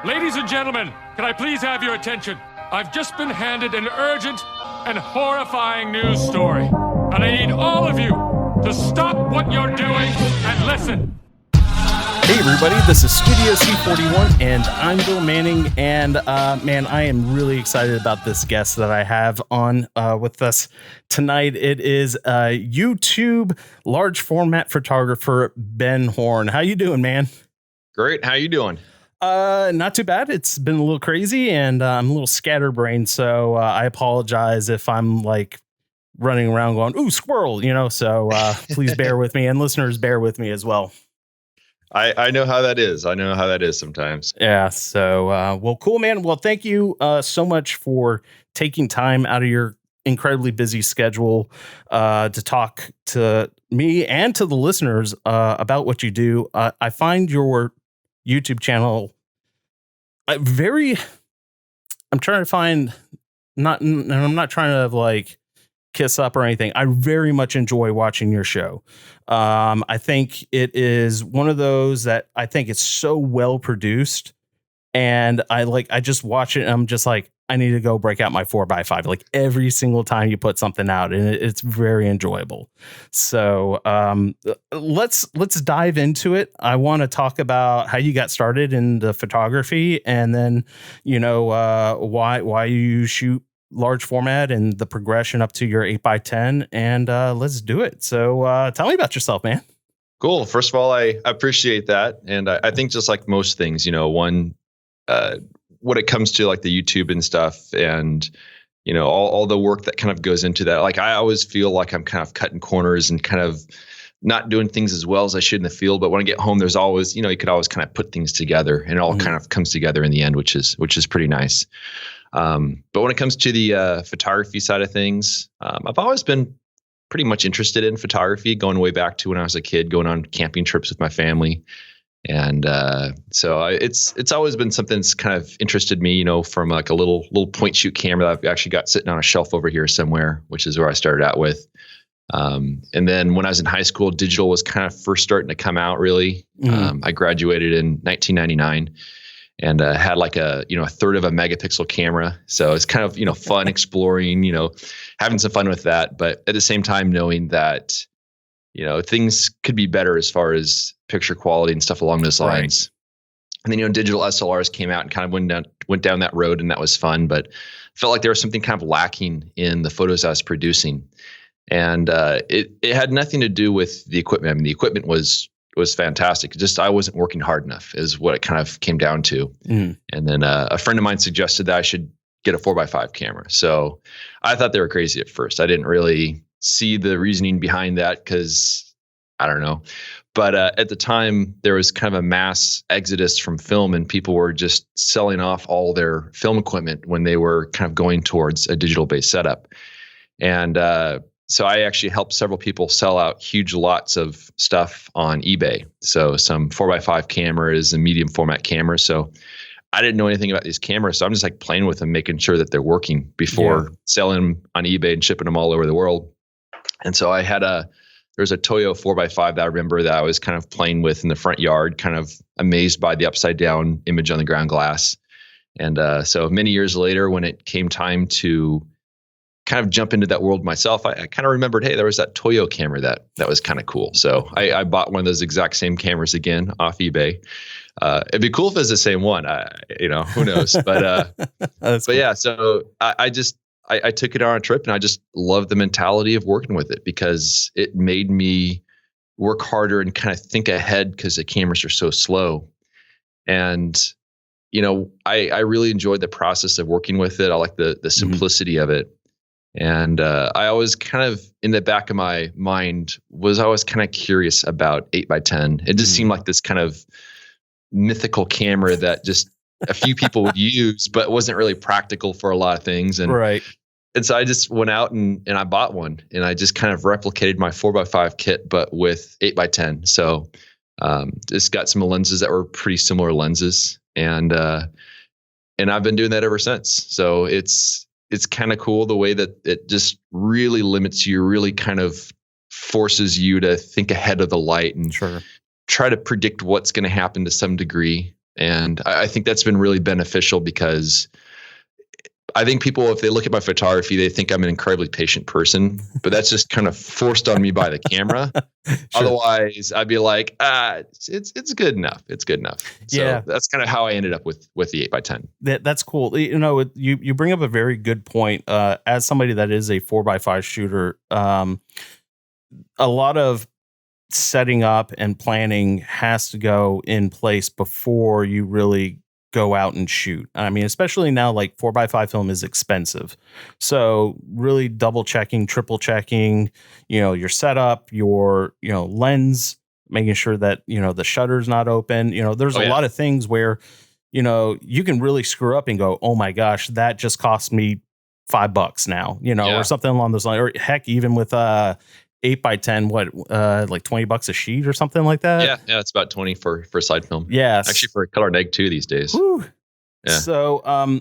Ladies and gentlemen, can I please have your attention? I've just been handed an urgent and horrifying news story. And I need all of you to stop what you're doing and listen. Hey everybody, this is Studio C41 and I'm Bill Manning, and man, I am really excited about this guest that I have on with us tonight. It is YouTube large format photographer Ben Horne. How you doing, man? Great. How you doing? Not too bad. It's been a little crazy and I'm a little scatterbrained, so I apologize if I'm like running around going, ooh, squirrel, so please bear with me, and listeners bear with me as well. I know how that is. I know how that is sometimes. Yeah. So, well, cool, man. Well, thank you so much for taking time out of your incredibly busy schedule to talk to me and to the listeners about what you do. I find your YouTube channel I'm trying to find, and I'm not trying to like kiss up or anything. I very much enjoy watching your show. I think it is one of those that I think it's so well produced, and I just watch it and I'm just like, I need to go break out my 4x5 like every single time you put something out, and it's very enjoyable. So let's dive into it. I want to talk about how you got started in the photography, and then why you shoot large format and the progression up to your 8x10, and let's do it. So tell me about yourself, man. Cool. First of all, I appreciate that. And I think just like most things, when it comes to like the YouTube and stuff, and all the work that kind of goes into that, like I always feel like I'm kind of cutting corners and kind of not doing things as well as I should in the field. But when I get home, there's always, you could always kind of put things together, and it all kind of comes together in the end, which is pretty nice. But when it comes to the photography side of things, I've always been pretty much interested in photography, going way back to when I was a kid, going on camping trips with my family. And so it's always been something that's kind of interested me, from like a little point shoot camera that I've actually got sitting on a shelf over here somewhere, which is where I started out with. And then when I was in high school, digital was kind of first starting to come out, really. I graduated in 1999 and had like a third of a megapixel camera. So it's kind of, fun exploring, having some fun with that. But at the same time, knowing that, things could be better as far as picture quality and stuff along those lines. Right. And then, digital SLRs came out and kind of went down that road, and that was fun, but felt like there was something kind of lacking in the photos I was producing. And it had nothing to do with the equipment. I mean, the equipment was fantastic. Just I wasn't working hard enough is what it kind of came down to. And then a friend of mine suggested that I should get a 4x5 camera. So I thought they were crazy at first. I didn't really see the reasoning behind that because I don't know. But at the time, there was kind of a mass exodus from film, and people were just selling off all their film equipment when they were kind of going towards a digital-based setup. And so I actually helped several people sell out huge lots of stuff on eBay. So some 4x5 cameras and medium format cameras. So I didn't know anything about these cameras. So I'm just like playing with them, making sure that they're working before selling them on eBay and shipping them all over the world. And so I had there's a Toyo 4x5 that I remember that I was kind of playing with in the front yard, kind of amazed by the upside down image on the ground glass. And so many years later, when it came time to kind of jump into that world myself, I kind of remembered, hey, there was that Toyo camera that was kind of cool. So I bought one of those exact same cameras again off eBay. It'd be cool if it's the same one. Who knows? But but cool. Yeah, so I took it on a trip, and I just loved the mentality of working with it because it made me work harder and kind of think ahead because the cameras are so slow. And, I really enjoyed the process of working with it. I like the simplicity of it. And I always kind of, in the back of my mind, was always kind of curious about 8x10. It just seemed like this kind of mythical camera that just a few people would use, but wasn't really practical for a lot of things. And And so I just went out and I bought one, and I just kind of replicated my 4x5 kit, but with 8x10. So just got some lenses that were pretty similar lenses, and I've been doing that ever since. So it's kind of cool the way that it just really limits you, really kind of forces you to think ahead of the light and try to predict what's going to happen to some degree. And I think that's been really beneficial because I think people, if they look at my photography, they think I'm an incredibly patient person, but that's just kind of forced on me by the camera. Sure. Otherwise, I'd be like, it's good enough. It's good enough. So that's kind of how I ended up with the 8x10. That's cool. You bring up a very good point. As somebody that is a 4x5 shooter, a lot of setting up and planning has to go in place before you really go out and shoot. I mean, especially now, like 4x5 film is expensive. So really double checking, triple checking, your setup, your, lens, making sure that, the shutter's not open. There's a lot of things where, you can really screw up and go, oh my gosh, that just cost me $5 now, or something along those lines. Or heck, even with 8x10, like $20 a sheet or something like that? Yeah, it's about 20 for side film. Yes. Actually, for color neg too these days. Woo. Yeah. So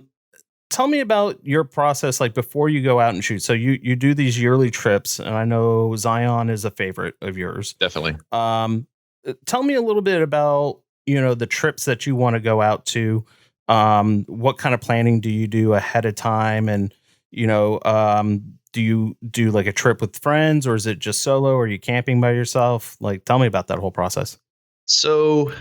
tell me about your process, like before you go out and shoot. So you do these yearly trips, and I know Zion is a favorite of yours. Definitely. Tell me a little bit about, the trips that you want to go out to. What kind of planning do you do ahead of time? And, do you do like a trip with friends, or is it just solo? Or are you camping by yourself? Like, tell me about that whole process. So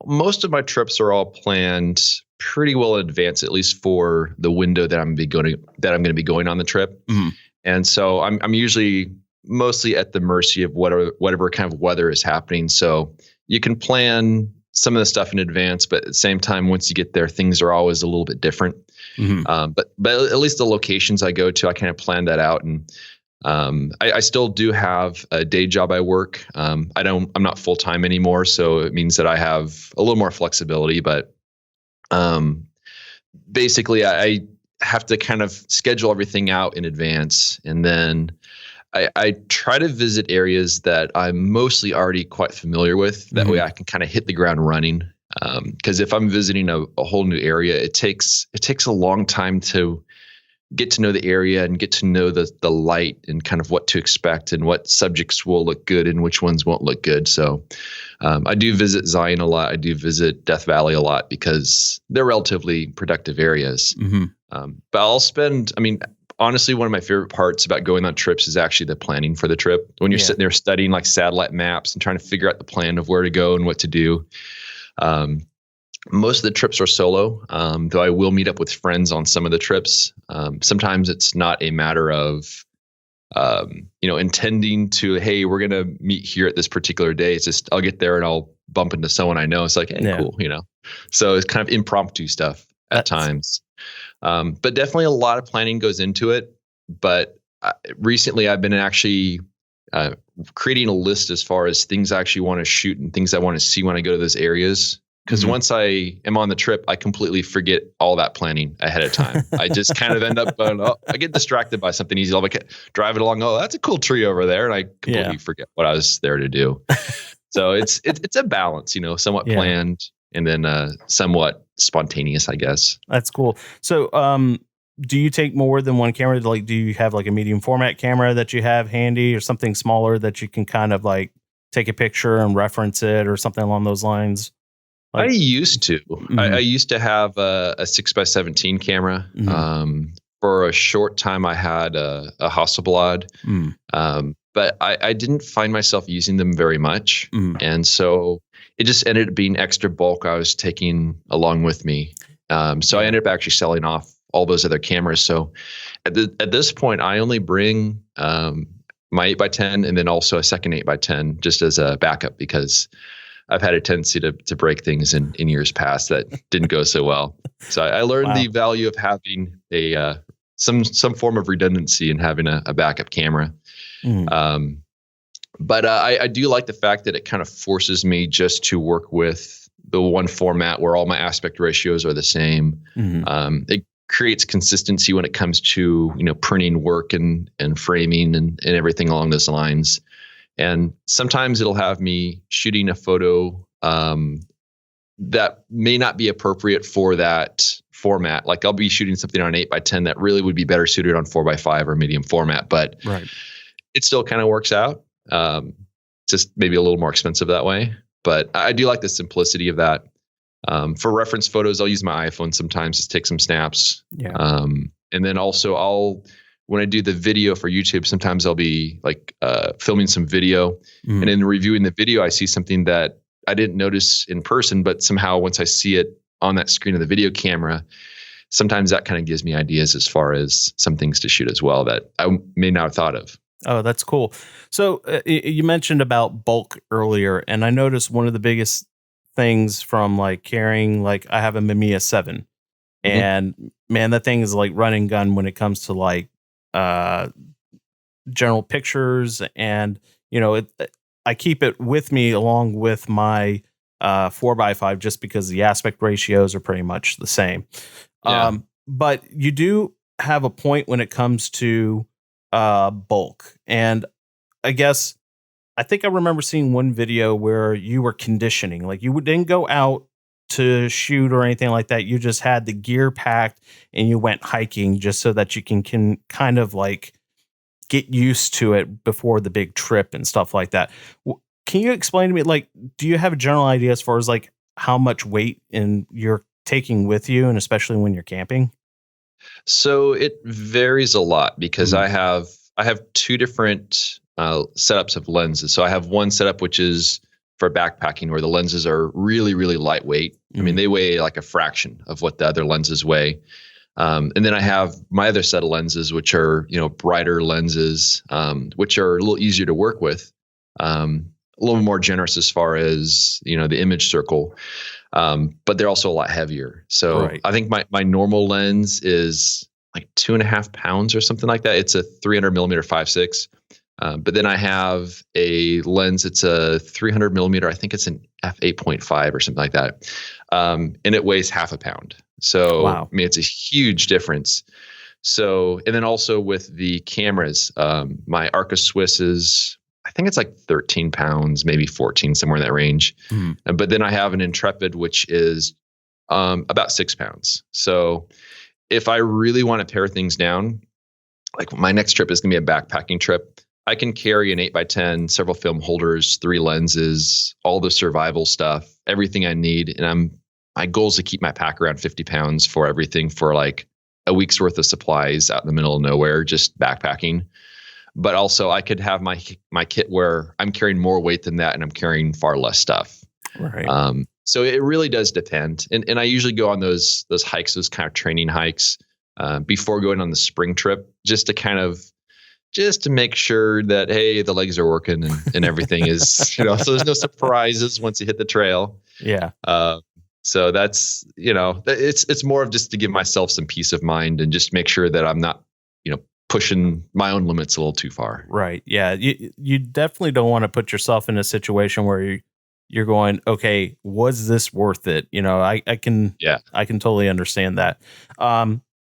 most of my trips are all planned pretty well in advance, at least for the window that I'm going to be going on the trip. Mm-hmm. And so I'm usually mostly at the mercy of whatever kind of weather is happening. So you can plan some of the stuff in advance, but at the same time, once you get there, things are always a little bit different. Mm-hmm. But at least the locations I go to, I kind of plan that out. And I still do have a day job I work. I'm not full time anymore, so it means that I have a little more flexibility. But basically, I have to kind of schedule everything out in advance, and then I try to visit areas that I'm mostly already quite familiar with. That way I can kind of hit the ground running. Because if I'm visiting a whole new area, it takes a long time to get to know the area and get to know the light and kind of what to expect and what subjects will look good and which ones won't look good. So I do visit Zion a lot. I do visit Death Valley a lot because they're relatively productive areas. Mm-hmm. But honestly, one of my favorite parts about going on trips is actually the planning for the trip. When you're sitting there studying like satellite maps and trying to figure out the plan of where to go and what to do. Most of the trips are solo, though I will meet up with friends on some of the trips. Sometimes it's not a matter of, intending to, hey, we're going to meet here at this particular day. It's just, I'll get there and I'll bump into someone I know. It's like, hey, cool, So it's kind of impromptu stuff at times. But definitely a lot of planning goes into it. But recently I've been actually creating a list as far as things I actually want to shoot and things I want to see when I go to those areas. Because once I am on the trip, I completely forget all that planning ahead of time. I just kind of end up going, I get distracted by something easy. I'll be driving along. Oh, that's a cool tree over there. And I completely forget what I was there to do. So it's a balance, somewhat planned and then somewhat spontaneous, I guess. That's cool. So do you take more than one camera? Like, do you have like a medium format camera that you have handy or something smaller that you can kind of like take a picture and reference it or something along those lines? I used to. Mm-hmm. I used to have a 6x17 camera. Mm-hmm. For a short time, I had a Hasselblad, but I didn't find myself using them very much, and so it just ended up being extra bulk I was taking along with me. So I ended up actually selling off all those other cameras. So at this point, I only bring my 8x10 and then also a second 8x10 just as a backup because I've had a tendency to break things in years past that didn't go so well. So I learned the value of having some form of redundancy and having a backup camera. But I do like the fact that it kind of forces me just to work with the one format where all my aspect ratios are the same. It creates consistency when it comes to printing work and framing and everything along those lines. And sometimes it'll have me shooting a photo that may not be appropriate for that format. Like I'll be shooting something on 8x10 that really would be better suited on 4x5 or medium format, but it still kind of works out. Just maybe a little more expensive that way. But I do like the simplicity of that. For reference photos, I'll use my iPhone sometimes to take some snaps. Yeah. And then also when I do the video for YouTube, sometimes I'll be like filming some video, and in reviewing the video, I see something that I didn't notice in person, but somehow once I see it on that screen of the video camera, sometimes that kind of gives me ideas as far as some things to shoot as well that I may not have thought of. Oh, that's cool. So you mentioned about bulk earlier, and I noticed one of the biggest things from like carrying, like I have a Mamiya 7, and man, that thing is like running gun when it comes to like general pictures, and I keep it with me along with my 4x5 just because the aspect ratios are pretty much the same. Yeah. But you do have a point when it comes to bulk, and I think I remember seeing one video where you were conditioning, like you didn't go out to shoot or anything like that. You just had the gear packed and you went hiking just so that you can kind of like get used to it before the big trip and stuff like that. Can you explain to me, like, do you have a general idea as far as like how much weight you're taking with you, and especially when you're camping? So it varies a lot because I have two different setups of lenses. So I have one setup which is for backpacking, where the lenses are really, really lightwhite. I mean, they weigh like a fraction of what the other lenses weigh. And then I have my other set of lenses, which are, brighter lenses, which are a little easier to work with, a little more generous as far as, the image circle. But they're also a lot heavier. So I think my normal lens is like 2.5 pounds or something like that. It's a 300 millimeter 5.6. But then I have a lens. It's a 300 millimeter. I think it's an f8.5 or something like that. And it weighs 0.5 pound. So, I mean, it's a huge difference. So, and then also with the cameras, my Arca Swiss is, I think it's like 13 pounds, maybe 14, somewhere in that range. But then I have an Intrepid, which is about 6 pounds. So if I really want to pare things down, like my next trip is going to be a backpacking trip, I can carry an 8x10, several film holders, 3 lenses, all the survival stuff, everything I need. And my goal is to keep my pack around 50 pounds for everything, for like a week's worth of supplies out in the middle of nowhere, just backpacking. But also I could have my kit where I'm carrying more weight than that and I'm carrying far less stuff. Right. So it really does depend. And I usually go on those hikes, those kind of training hikes, before going on the spring trip, just to make sure that, hey, the legs are working and everything is, so there's no surprises once you hit the trail. Yeah. So that's, it's more of just to give myself some peace of mind and just make sure that I'm not, pushing my own limits a little too far. Right. Yeah. You definitely don't want to put yourself in a situation where you're going, okay, was this worth it? I can totally understand that.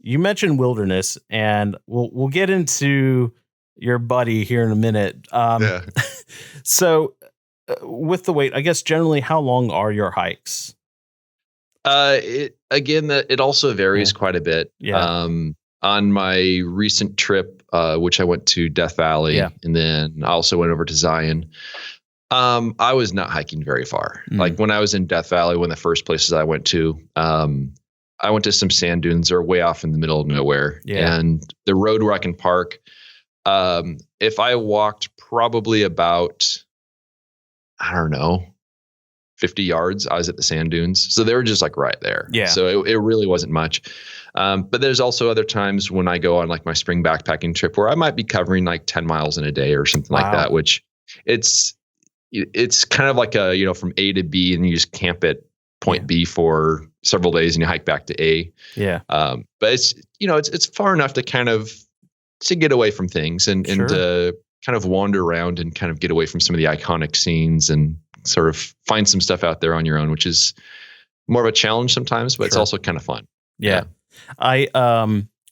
You mentioned wilderness, and we'll get into your buddy here in a minute. So with the weight, I guess generally, how long are your hikes? It also varies quite a bit. Yeah. On my recent trip, which I went to Death Valley, and then I also went over to Zion, I was not hiking very far. Like when I was in Death Valley, one of the first places I went to, I went to some sand dunes. They're way off in the middle of nowhere. Yeah. And the road where I can park, if I walked probably about, I don't know, 50 yards, I was at the sand dunes. So they were just like right there. Yeah. So it really wasn't much. But there's also other times when I go on like my spring backpacking trip where I might be covering like 10 miles in a day or something like that, which it's kind of like from A to B, and you just camp at point B for several days and you hike back to A. Yeah. But it's far enough to kind of to get away from things and to kind of wander around and kind of get away from some of the iconic scenes and sort of find some stuff out there on your own, which is more of a challenge sometimes, but it's also kind of fun. Yeah.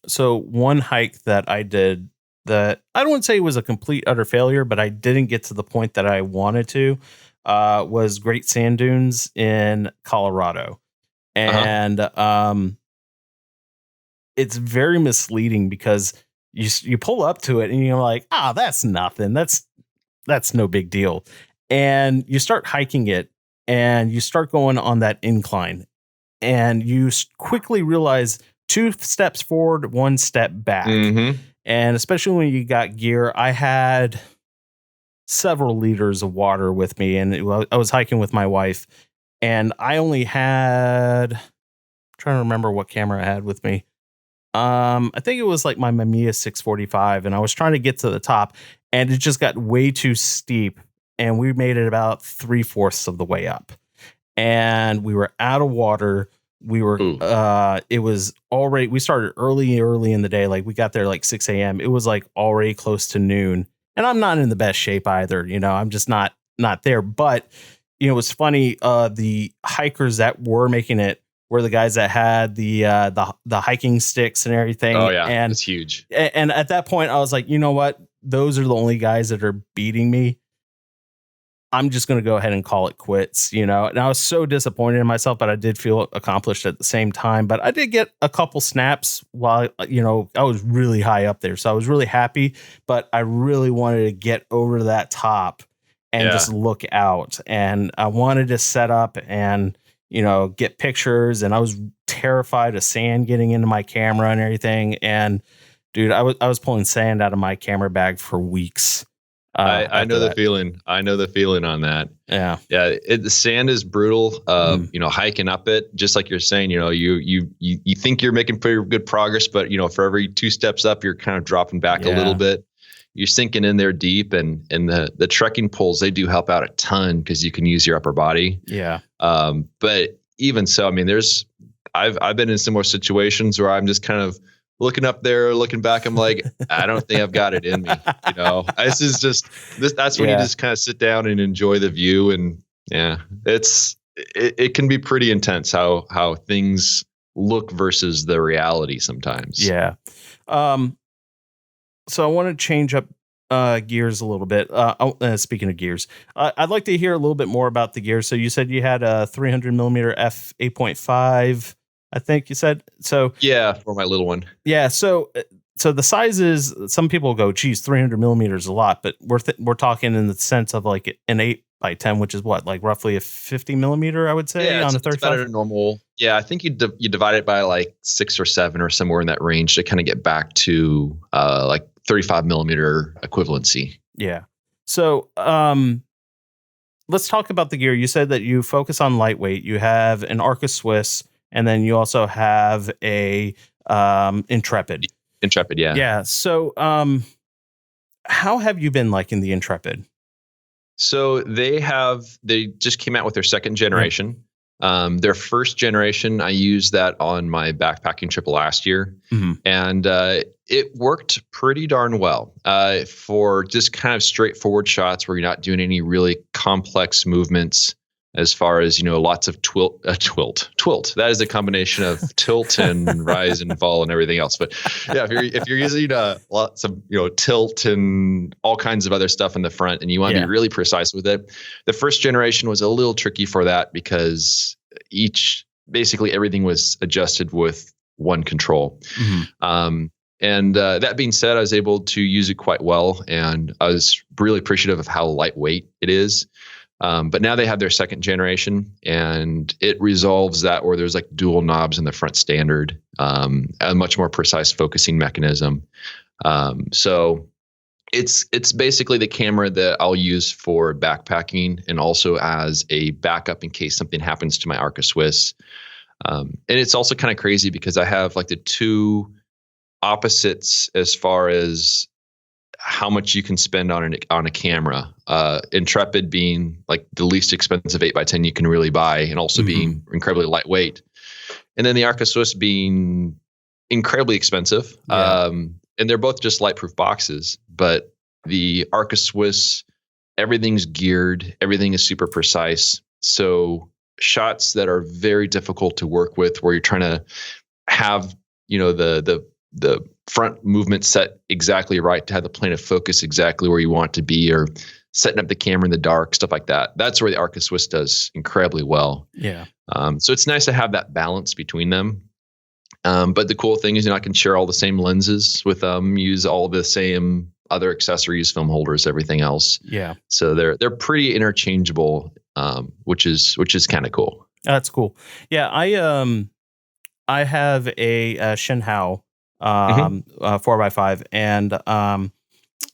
So one hike that I did that I don't want to say it was a complete utter failure, but I didn't get to the point that I wanted to, was Great Sand Dunes in Colorado. And, it's very misleading because you pull up to it and you're like, that's nothing. That's no big deal. And you start hiking it and you start going on that incline, and you quickly realize 2 steps forward, 1 step back. Mm-hmm. And especially when you got gear, I had several liters of water with me, and I was hiking with my wife, and I only had, I'm trying to remember what camera I had with me. I think it was like my Mamiya 645, and I was trying to get to the top, and it just got way too steep, and we made it about 3/4 of the way up, and we were out of water. We were, it was already, we started early in the day. Like we got there like 6 a.m. It was like already close to noon, and I'm not in the best shape either. You know, I'm just not there. But, you know, it was funny. The hikers that were making it were the guys that had the hiking sticks and everything. Oh yeah. And it's huge. And at that point I was like, you know what? Those are the only guys that are beating me. I'm just going to go ahead and call it quits, you know? And I was so disappointed in myself, but I did feel accomplished at the same time. But I did get a couple snaps while, you know, I was really high up there. So I was really happy, but I really wanted to get over to that top and just look out. And I wanted to set up and, you know, get pictures. And I was terrified of sand getting into my camera and everything. And dude, I was pulling sand out of my camera bag for weeks. I know the feeling. I know the feeling on that. Yeah. Yeah. The sand is brutal. You know, hiking up it, just like you're saying, you know, you think you're making pretty good progress, but you know, for every 2 steps up, you're kind of dropping back a little bit. You're sinking in there deep, and the trekking poles, they do help out a ton because you can use your upper body. Yeah. But even so, I mean, I've been in similar situations where I'm just kind of looking up there, looking back, I'm like, I don't think I've got it in me. You know, that's when you just kind of sit down and enjoy the view. And yeah, it can be pretty intense how things look versus the reality sometimes. Yeah. So I want to change up gears a little bit. Speaking of gears, I'd like to hear a little bit more about the gear. So you said you had a 300 millimeter f 8.5. I think you said so. Yeah, for my little one. Yeah, so the sizes. Some people go, "Geez, 300 millimeters is a lot," but we're talking in the sense of like an 8x10, which is what, like roughly a 50 millimeter, I would say, on a 35. It's better than normal. Yeah, I think you divide it by like 6 or 7 or somewhere in that range to kind of get back to like 35 millimeter equivalency. Yeah. So let's talk about the gear. You said that you focus on lightweight. You have an Arca Swiss. And then you also have a Intrepid. Intrepid, yeah. Yeah. So how have you been liking the Intrepid? So they just came out with their 2nd generation. Their 1st generation, I used that on my backpacking trip last year. Mm-hmm. And it worked pretty darn well for just kind of straightforward shots where you're not doing any really complex movements. As far as, you know, lots of twilt. That is a combination of tilt and rise and fall and everything else. But yeah, if you're using lots of, you know, tilt and all kinds of other stuff in the front, and you want to be really precise with it, the 1st generation was a little tricky for that because basically everything was adjusted with one control. Mm-hmm. And that being said, I was able to use it quite well, and I was really appreciative of how lightweight it is. But now they have their 2nd generation, and it resolves that where there's like dual knobs in the front standard, a much more precise focusing mechanism. So it's basically the camera that I'll use for backpacking and also as a backup in case something happens to my Arca Swiss. And it's also kind of crazy because I have like the 2 opposites as far as how much you can spend on a camera. Intrepid being like the least expensive 8x10 you can really buy, and also being incredibly lightweight. And then the Arca Swiss being incredibly expensive. Yeah. And they're both just light-proof boxes. But the Arca Swiss, everything's geared, everything is super precise. So shots that are very difficult to work with, where you're trying to have, you know, the front movement set exactly right to have the plane of focus exactly where you want it to be, or setting up the camera in the dark, stuff like that. That's where the Arca Swiss does incredibly well. Yeah. So it's nice to have that balance between them. But the cool thing is, you know, I can share all the same lenses with them, use all the same other accessories, film holders, everything else. Yeah. So they're pretty interchangeable, which is kind of cool. That's cool. Yeah, I have a Shinhao Hmm. 4x5, and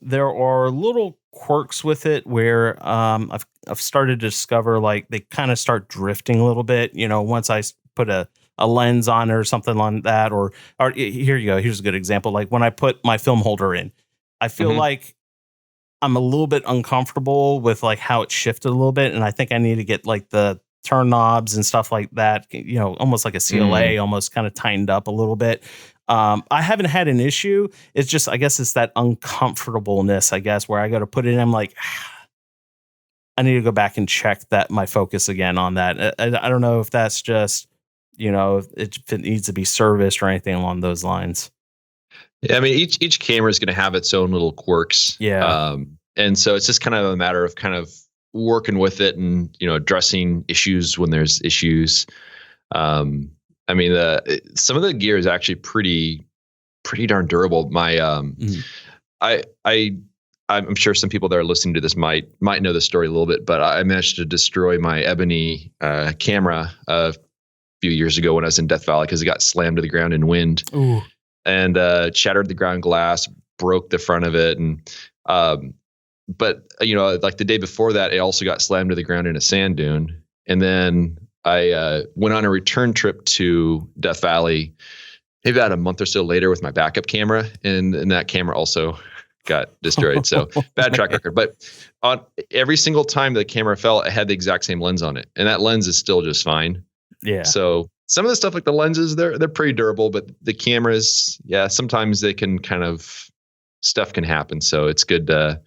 there are little quirks with it where I've started to discover like they kind of start drifting a little bit. Once I put a lens on it or something like that, or here you go. Here's a good example. Like when I put my film holder in, I feel Hmm. like I'm a little bit uncomfortable with like how it shifted a little bit, and I think I need to get like the turn knobs and stuff like that. Almost like a CLA, Mm. almost kind of tightened up a little bit. I haven't had an issue. It's just, I guess, it's that uncomfortableness. I guess where I go to put it in, I'm like, I need to go back and check that my focus again on that. I don't know if that's just if it needs to be serviced or anything along those lines. Yeah, I mean, each camera is going to have its own little quirks, Yeah. and so it's just kind of a matter of kind of working with it and addressing issues when there's issues. I mean, some of the gear is actually pretty darn durable. Mhm. I I'm sure some people that are listening to this might know the story a little bit, but I managed to destroy my ebony camera a few years ago when I was in Death Valley because it got slammed to the ground in wind Ooh. and shattered the ground glass, broke the front of it, and but like the day before that, it also got slammed to the ground in a sand dune, and then I went on a return trip to Death Valley maybe about a month or so later with my backup camera, and that camera also got destroyed. So bad track record. But on every single time the camera fell, it had the exact same lens on it, and that lens is still just fine. Yeah. So some of the stuff like the lenses, they're pretty durable, but the cameras, yeah, sometimes they can kind of stuff can happen. So it's good to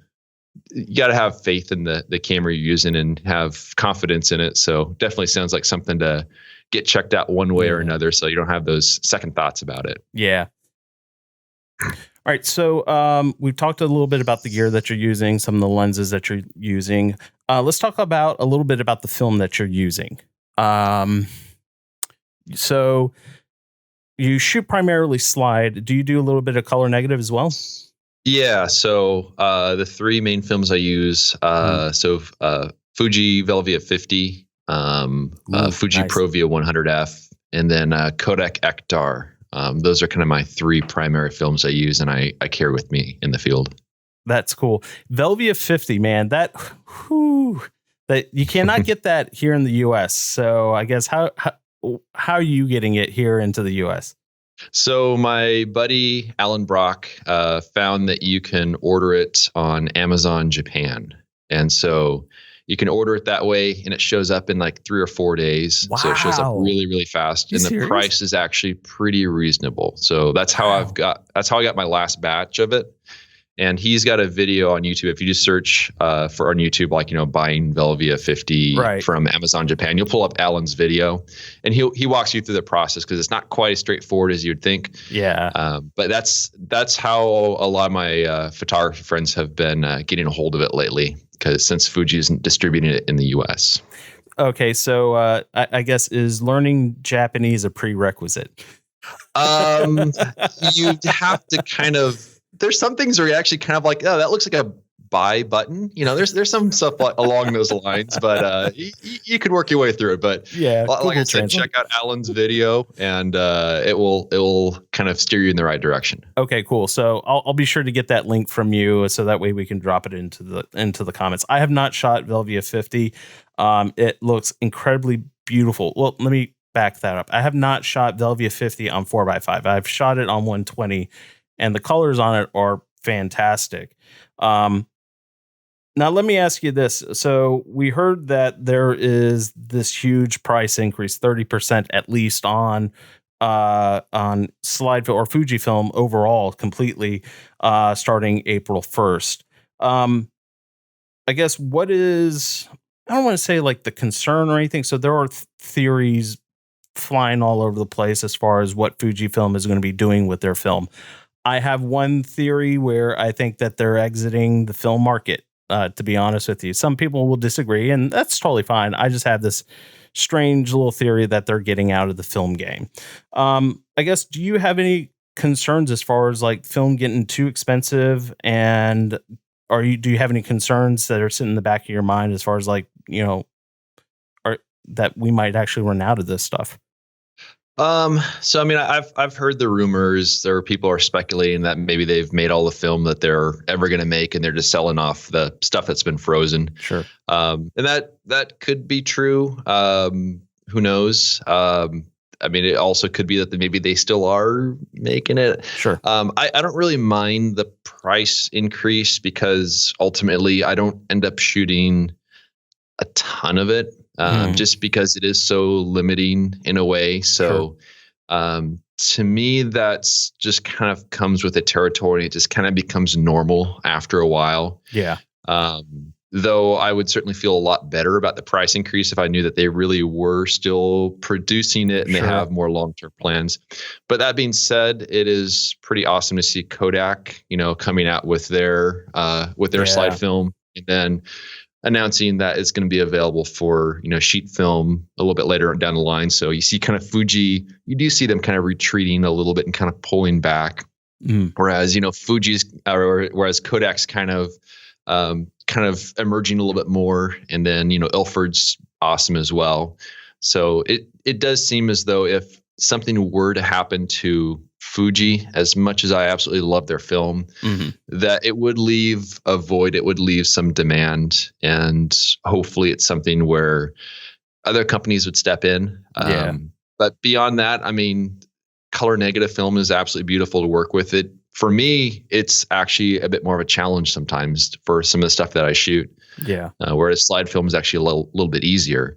you got to have faith in the camera you're using and have confidence in it. So definitely sounds like something to get checked out one way or another, so you don't have those second thoughts about it. Yeah. All right. So we've talked a little bit about the gear that you're using, some of the lenses that you're using. Let's talk about a little bit about the film that you're using. So you shoot primarily slide. Do you do a little bit of color negative as well? Yeah. So the three main films I use, Fuji Velvia 50, Fuji Nice. Provia 100F, and then Kodak Ektar. Those are kind of my three primary films I use and I carry with me in the field. That's cool. Velvia 50, man, that you cannot get that here in the US. So I guess how are you getting it here into the US? So my buddy Alan Brock found that you can order it on Amazon Japan. And so you can order it that way and it shows up in like 3 or 4 days. So it shows up Wow. really, really fast. You And the serious? price is actually pretty reasonable. So that's how I got my last batch of it. And he's got a video on YouTube. If you just search for on YouTube, like, buying Velvia 50 Right. from Amazon Japan, you'll pull up Alan's video and he walks you through the process because it's not quite as straightforward as you'd think. Yeah. But that's how a lot of my photography friends have been getting a hold of it lately, because since Fuji isn't distributing it in the US. Okay. So I guess, is learning Japanese a prerequisite? You'd have to kind of, there's some things where you actually kind of like, oh, that looks like a buy button. There's some stuff along those lines, but you could work your way through it. But Yeah. like I said, check out Alan's video and it will kind of steer you in the right direction. Okay, cool. So I'll be sure to get that link from you, so that way we can drop it into the comments. I have not shot Velvia 50. It looks incredibly beautiful. Well, let me back that up. I have not shot Velvia 50 on 4x5. I've shot it on 120, and the colors on it are fantastic. Now, let me ask you this. So we heard that there is this huge price increase, 30% at least on slide or Fujifilm overall, completely, starting April 1st. I guess what is, I don't want to say like the concern or anything. So there are theories flying all over the place as far as what Fujifilm is going to be doing with their film. I have one theory where I think that they're exiting the film market. To be honest with you, some people will disagree, and that's totally fine. I just have this strange little theory that they're getting out of the film game. I guess, do you have any concerns as far as like film getting too expensive, and do you have any concerns that are sitting in the back of your mind as far as like, that we might actually run out of this stuff? So I mean, I've heard the rumors. There are people are speculating that maybe they've made all the film that they're ever going to make, and they're just selling off the stuff that's been frozen. Sure. And that could be true. Who knows? I mean, it also could be that maybe they still are making it. Sure. I don't really mind the price increase because ultimately I don't end up shooting a ton of it. Just because it is so limiting in a way. So, to me, that's just kind of comes with the territory. It just kind of becomes normal after a while. Yeah. Though I would certainly feel a lot better about the price increase if I knew that they really were still producing it and they have more long-term plans. But that being said, it is pretty awesome to see Kodak, coming out with their slide film, and then announcing that it's going to be available for, sheet film a little bit later down the line. So you see kind of Fuji, you do see them kind of retreating a little bit and kind of pulling back. Whereas, whereas Kodak's kind of emerging a little bit more. And then, Ilford's awesome as well. So it does seem as though if something were to happen to Fuji, as much as I absolutely love their film, that it would leave a void, it would leave some demand, and hopefully it's something where other companies would step in. But beyond that, I mean, color negative film is absolutely beautiful to work with. It for me, it's actually a bit more of a challenge sometimes for some of the stuff that I shoot. Whereas slide film is actually a little bit easier.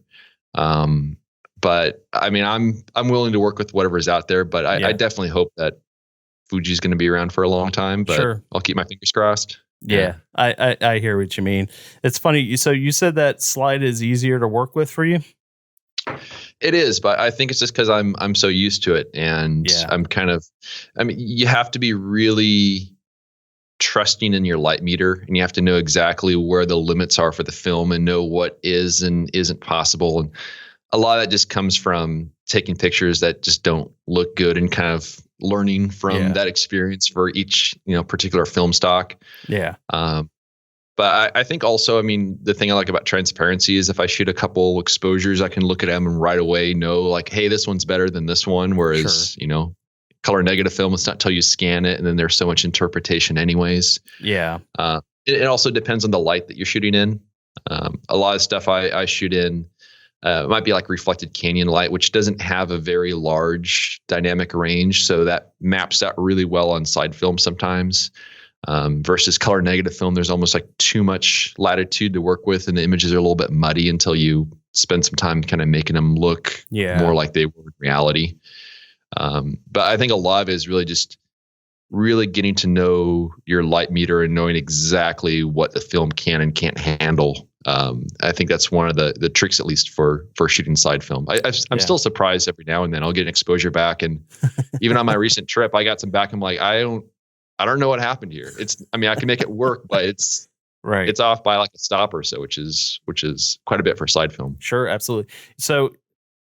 But I mean, I'm willing to work with whatever's out there, but I definitely hope that Fuji's going to be around for a long time, but I'll keep my fingers crossed. Yeah. I hear what you mean. It's funny. So you said that slide is easier to work with for you? It is, but I think it's just because I'm so used to it, and you have to be really trusting in your light meter, and you have to know exactly where the limits are for the film and know what is and isn't possible. And a lot of that just comes from taking pictures that just don't look good and kind of learning from that experience for each, particular film stock. But I think also, I mean, the thing I like about transparency is if I shoot a couple exposures, I can look at them and right away know like, hey, this one's better than this one. Whereas, color negative film, it's not until you scan it and then there's so much interpretation anyways. It also depends on the light that you're shooting in. A lot of stuff I shoot in, it might be like reflected canyon light, which doesn't have a very large dynamic range. So that maps out really well on side film sometimes. Versus color negative film, there's almost like too much latitude to work with, and the images are a little bit muddy until you spend some time kind of making them look more like they were in reality. But I think a lot of it is really just really getting to know your light meter and knowing exactly what the film can and can't handle. I think that's one of the tricks, at least for shooting side film. I'm still surprised every now and then I'll get an exposure back, and even on my recent trip, I got some back. I'm like, I don't know what happened here. I can make it work, but it's off by like a stop or so, which is quite a bit for side film. Sure. Absolutely. So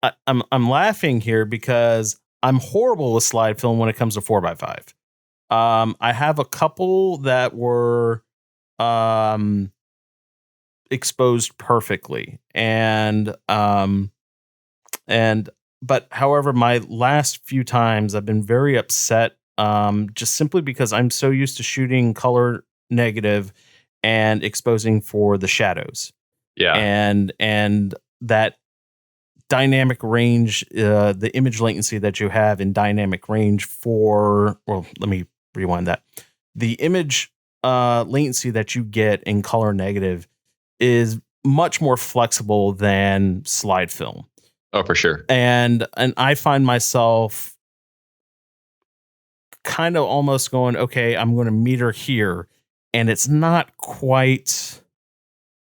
I'm laughing here because I'm horrible with slide film when it comes to 4x5. I have a couple that were, exposed perfectly. But however, my last few times I've been very upset. Just simply because I'm so used to shooting color negative and exposing for the shadows. And that dynamic range, the image latency that you have in dynamic range let me rewind that. The image latency that you get in color negative is much more flexible than slide film. Oh, for sure. And I find myself kind of almost going, okay, I'm going to meter here, and it's not quite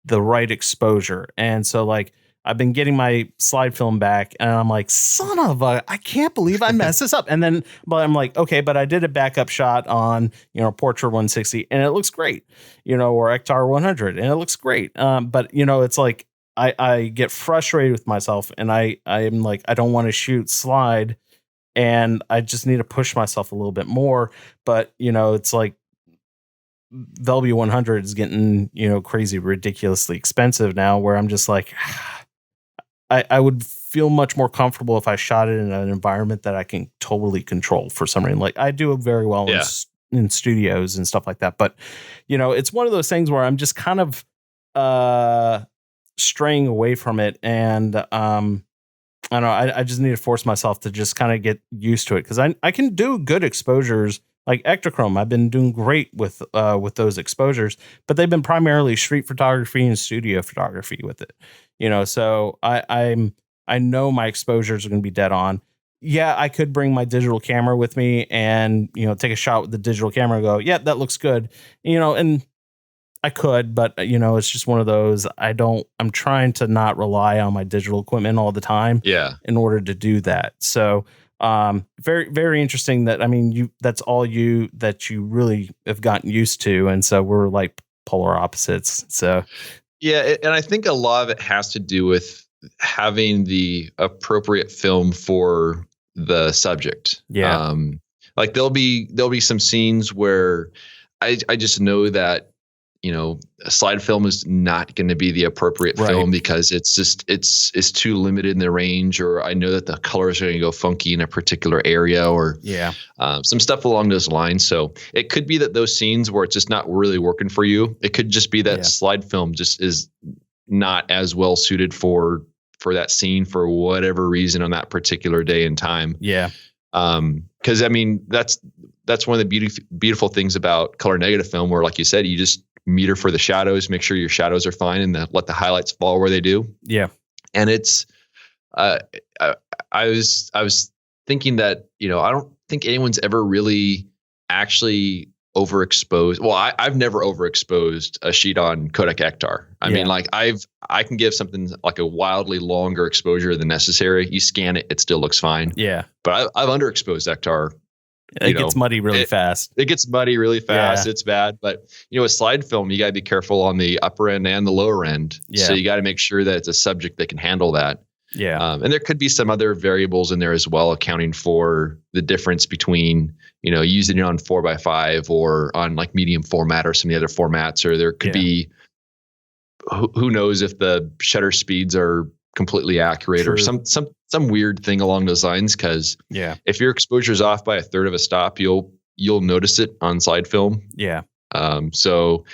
the right exposure. And so like I've been getting my slide film back, and I'm like, son of a, I can't believe I messed this up. And then, but I'm like, okay, but I did a backup shot on, Portra 160, and it looks great, or Ektar 100, and it looks great. But it's like, I get frustrated with myself, and I'm like, I don't want to shoot slide, and I just need to push myself a little bit more. But, it's like Velvy 100 is getting, crazy, ridiculously expensive now, where I'm just like, I would feel much more comfortable if I shot it in an environment that I can totally control for some reason. Like I do very well in studios and stuff like that. But, it's one of those things where I'm just kind of straying away from it. And I don't know, I just need to force myself to just kind of get used to it, because I can do good exposures. Like Ektachrome, I've been doing great with those exposures, but they've been primarily street photography and studio photography with it. So I know my exposures are going to be dead on. Yeah, I could bring my digital camera with me and take a shot with the digital camera and go, yeah, that looks good. And I could, but it's just one of those. I'm trying to not rely on my digital equipment all the time. Yeah. In order to do that. So very, very interesting that, that's all that you really have gotten used to. And so we're like polar opposites. So, yeah. And I think a lot of it has to do with having the appropriate film for the subject. Yeah. Like there'll be some scenes where I just know that, a slide film is not going to be the appropriate film because it's too limited in the range, or I know that the colors are going to go funky in a particular area, or some stuff along those lines. So it could be that those scenes where it's just not really working for you, it could just be that slide film just is not as well suited for that scene for whatever reason on that particular day and time. Yeah. Cause that's one of the beautiful things about color negative film, where, like you said, you just meter for the shadows, make sure your shadows are fine, and let the highlights fall where they do. Yeah. And it's, I was thinking that, I don't think anyone's ever really actually overexposed. Well, I've never overexposed a sheet on Kodak Ektar. I mean, like I can give something like a wildly longer exposure than necessary. You scan it, it still looks fine. Yeah. But I've underexposed Ektar. It gets muddy really fast. It gets muddy really fast. Yeah. It's bad. But, with slide film, you got to be careful on the upper end and the lower end. Yeah. So you got to make sure that it's a subject that can handle that. Yeah. And there could be some other variables in there as well, accounting for the difference between, using it on 4x5 or on like medium format or some of the other formats, or there could be, who knows if the shutter speeds are completely accurate or some weird thing along those lines. Cause if your exposure is off by a third of a stop, you'll notice it on slide film. Yeah. So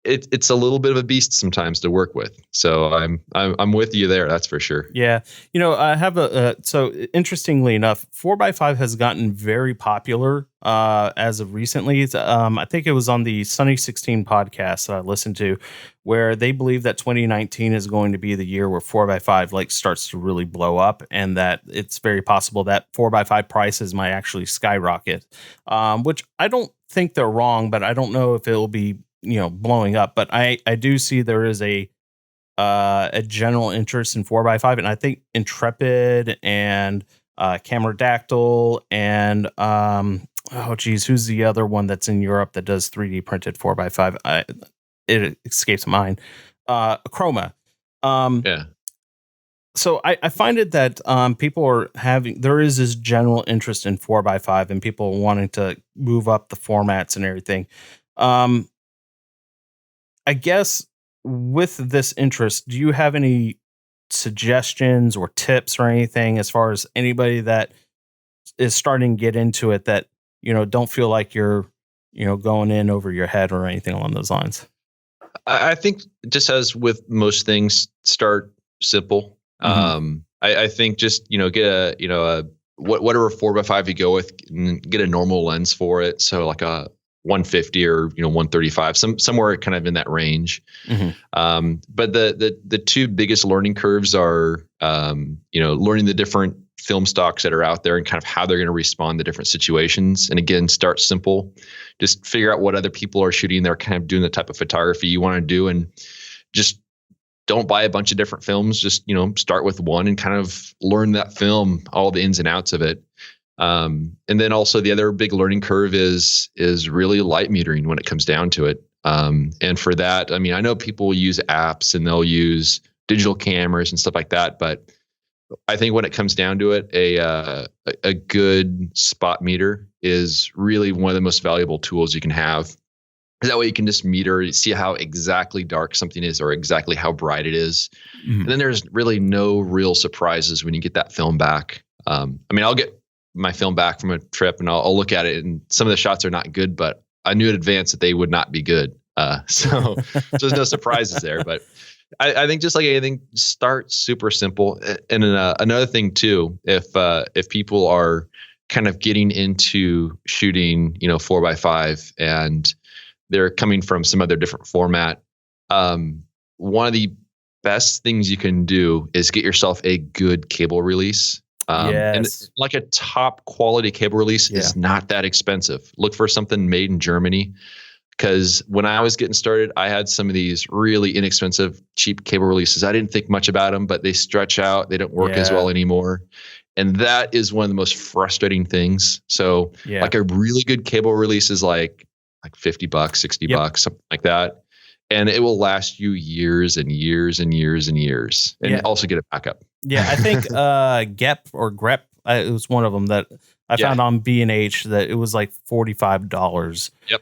it's a little bit of a beast sometimes to work with. So I'm with you there. That's for sure. Yeah. I have so interestingly enough, 4x5 has gotten very popular as of recently. I think it was on the Sunny 16 podcast that I listened to, where they believe that 2019 is going to be the year where 4x5 like starts to really blow up, and that it's very possible that 4x5 prices might actually skyrocket, which I don't think they're wrong, but I don't know if it will be blowing up. But I do see there is a general interest in 4x5, and I think Intrepid and Cameradactyl and who's the other one that's in Europe that does 3D printed 4x5? It escapes mine. Chroma. So I find it that people are there is this general interest in 4x5 and people wanting to move up the formats and everything. I guess with this interest, do you have any suggestions or tips or anything as far as anybody that is starting to get into it that, don't feel like you're, going in over your head or anything along those lines? I think just as with most things, start simple. Mm-hmm. I think just, get whatever 4x5 you go with, get a normal lens for it. So like a 150 or 135, somewhere kind of in that range. Mm-hmm. But the two biggest learning curves are learning the different film stocks that are out there and kind of how they're going to respond to different situations. And again, start simple. Just figure out what other people are shooting. They're kind of doing the type of photography you want to do, and just don't buy a bunch of different films. Just start with one and kind of learn that film, all the ins and outs of it. And then also the other big learning curve is really light metering when it comes down to it. And for that, I mean, I know people will use apps and they'll use digital cameras and stuff like that, but I think when it comes down to it, a good spot meter is really one of the most valuable tools you can have. That way you can just meter, see how exactly dark something is or exactly how bright it is. Mhm. And then there's really no real surprises when you get that film back. I mean, I'll get my film back from a trip and I'll look at it, and some of the shots are not good, but I knew in advance that they would not be good. So there's no surprises there. But I think just like anything, start super simple. And another thing too, if people are kind of getting into shooting, 4x5 and they're coming from some other different format, one of the best things you can do is get yourself a good cable release. And like a top quality cable release is not that expensive. Look for something made in Germany, because when I was getting started, I had some of these really inexpensive, cheap cable releases. I didn't think much about them, but they stretch out. They don't work as well anymore. And that is one of the most frustrating things. So like a really good cable release is like $50, $60, something like that. And it will last you years and years and years and years, and also get it back up. Yeah, I think GEP or GREP, it was one of them that I found on B&H that it was like $45. Yep.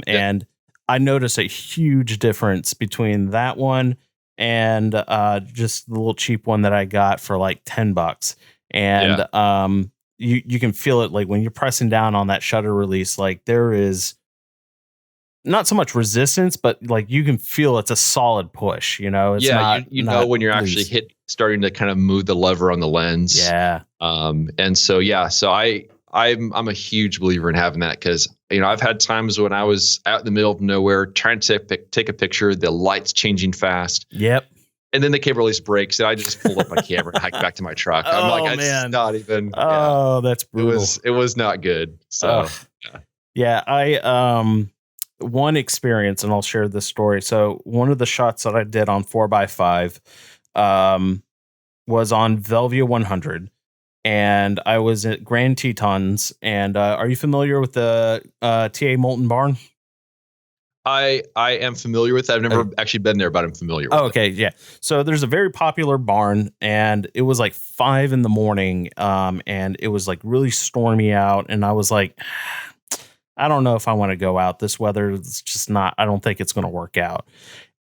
And I noticed a huge difference between that one and just the little cheap one that I got for like $10. And you can feel it, like when you're pressing down on that shutter release, like there is not so much resistance, but like you can feel it's a solid push, It's not, you know when you're actually starting to kind of move the lever on the lens. Yeah. And so I'm a huge believer in having that, because I've had times when I was out in the middle of nowhere trying to take a picture, the light's changing fast. Yep. And then the cable release breaks, and I just pulled up my camera and hiked back to my truck. I'm like, it's not even. Oh, that's brutal. It was not good. So I one experience, and I'll share this story. So one of the shots that I did on 4x5 was on Velvia 100, and I was at Grand Tetons. And are you familiar with the TA Molten Barn? I am familiar with that. I've never actually been there, but I'm familiar with it. Okay, yeah. So there's a very popular barn, and it was like 5 a.m, and it was like really stormy out, and I was like, I don't know if I want to go out. This weather is just not, I don't think it's going to work out.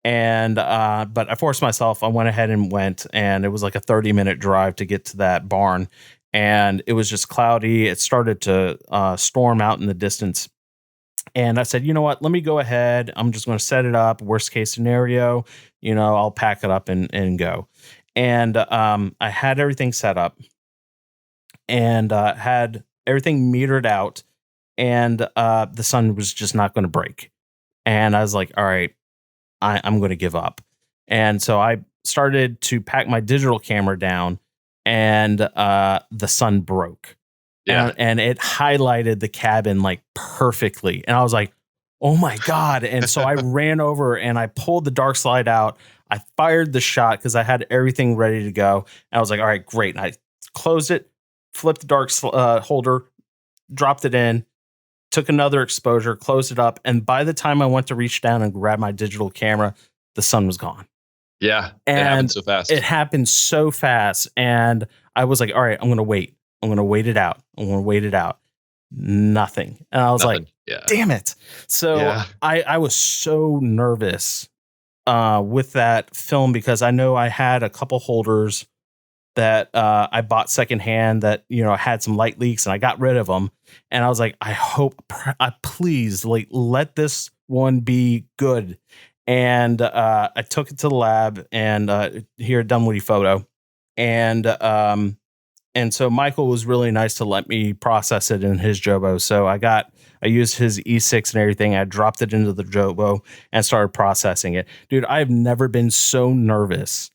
And, but I forced myself. I went ahead and went, and it was like a 30-minute drive to get to that barn. And it was just cloudy. It started to storm out in the distance. And I said, you know what, let me go ahead. I'm just going to set it up. Worst case scenario, I'll pack it up and go. And I had everything set up and had everything metered out. And the sun was just not going to break. And I was like, all right, I'm going to give up. And so I started to pack my digital camera down, and the sun broke. Yeah. And it highlighted the cabin like perfectly. And I was like, oh my God. And so I ran over and I pulled the dark slide out. I fired the shot because I had everything ready to go. And I was like, all right, great. And I closed it, flipped the dark holder, dropped it in, took another exposure, closed it up. And by the time I went to reach down and grab my digital camera, the sun was gone. Yeah. And it happened so fast. It happened so fast. And I was like, all right, I'm going to wait. I'm going to wait it out. I'm going to wait it out. Nothing. And I was like, damn it. So I was so nervous with that film, because I know I had a couple holders that I bought secondhand that, had some light leaks, and I got rid of them. And I was like, please, like, let this one be good. And I took it to the lab and here at Dunwoody Photo. And so Michael was really nice to let me process it in his Jobo. So I used his E6 and everything. I dropped it into the Jobo and started processing it. Dude, I've never been so nervous